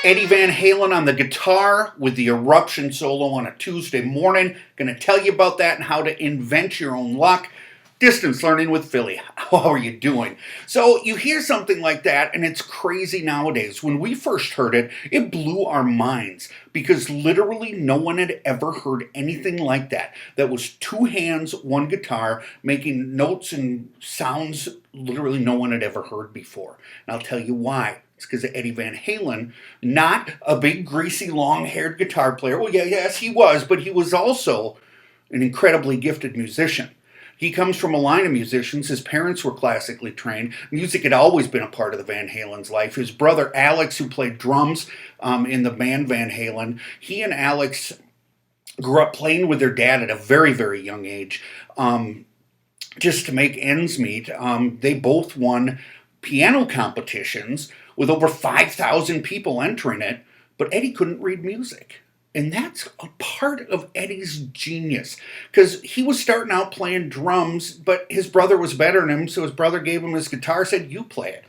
Eddie Van Halen on the guitar with the Eruption solo on a Tuesday morning. Going to tell you about that and how to invent your own luck. Distance learning with Philly. How are you doing? So you hear something like that and it's crazy nowadays. When we first heard it, it blew our minds because literally no one had ever heard anything like that. That was two hands, one guitar, making notes and sounds literally no one had ever heard before. And I'll tell you why. It's because of Eddie Van Halen, not a big, greasy, long-haired guitar player. Well, yes, he was, but he was also an incredibly gifted musician. He comes from a line of musicians. His parents were classically trained. Music had always been a part of the Van Halen's life. His brother Alex, who played drums in the band Van Halen, he and Alex grew up playing with their dad at a very, very young age, just to make ends meet. They both won piano competitions with over 5,000 people entering it, but Eddie couldn't read music. And that's a part of Eddie's genius, because he was starting out playing drums, but his brother was better than him, so his brother gave him his guitar, said, "You play it."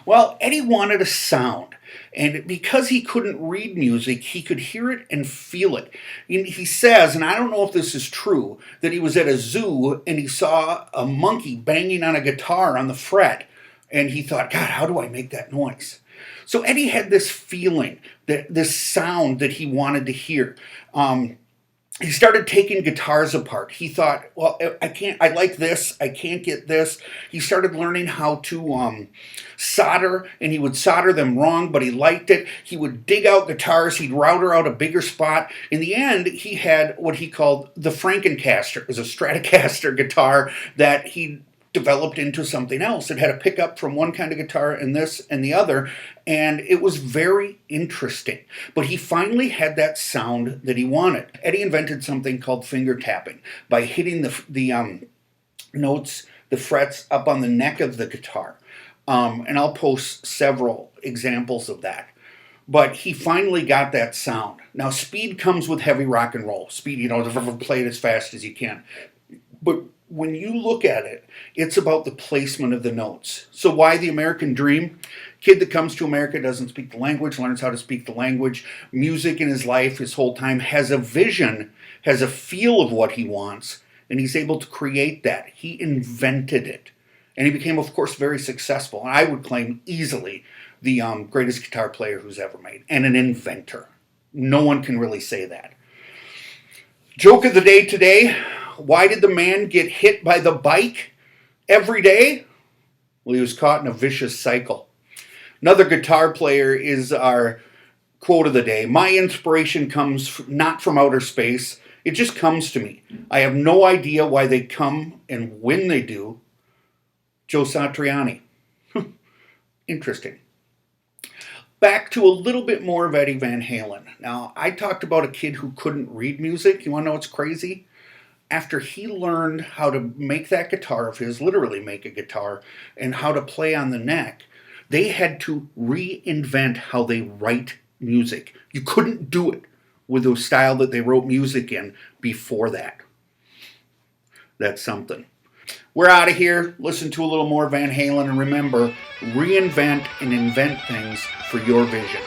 Well, Eddie wanted a sound, and because he couldn't read music, he could hear it and feel it. And he says, and I don't know if this is true, that he was at a zoo and he saw a monkey banging on a guitar on the fret, and he thought, God, how do I make that noise? So Eddie had this feeling, that this sound that he wanted to hear. He started taking guitars apart. He thought, well, I like this, I can't get this. He started learning how to solder, and he would solder them wrong, but he liked it. He would dig out guitars, he'd router out a bigger spot. In the end, he had what he called the Frankencaster. It was a Stratocaster guitar that he developed into something else. It had a pickup from one kind of guitar and this and the other, and it was very interesting. But he finally had that sound that he wanted. Eddie invented something called finger tapping by hitting the notes, the frets up on the neck of the guitar. And I'll post several examples of that. But he finally got that sound. Now, speed comes with heavy rock and roll. Speed, play it as fast as you can. But when you look at it, it's about the placement of the notes. So why the American dream? Kid that comes to America, doesn't speak the language, learns how to speak the language. Music in his life, his whole time, has a vision, has a feel of what he wants, and he's able to create that. He invented it. And he became, of course, very successful. And I would claim easily the greatest guitar player who's ever made, and an inventor. No one can really say that. Joke of the day today. Why did the man get hit by the bike every day? Well, he was caught in a vicious cycle. Another guitar player is our quote of the day. My inspiration comes not from outer space. It just comes to me. I have no idea why they come and when they do. Joe Satriani. Interesting. Back to a little bit more of Eddie Van Halen. Now, I talked about a kid who couldn't read music. You want to know what's crazy? After he learned how to make that guitar of his, literally make a guitar, and how to play on the neck, they had to reinvent how they write music. You couldn't do it with the style that they wrote music in before that. That's something. We're out of here. Listen to a little more Van Halen, and remember, reinvent and invent things for your vision.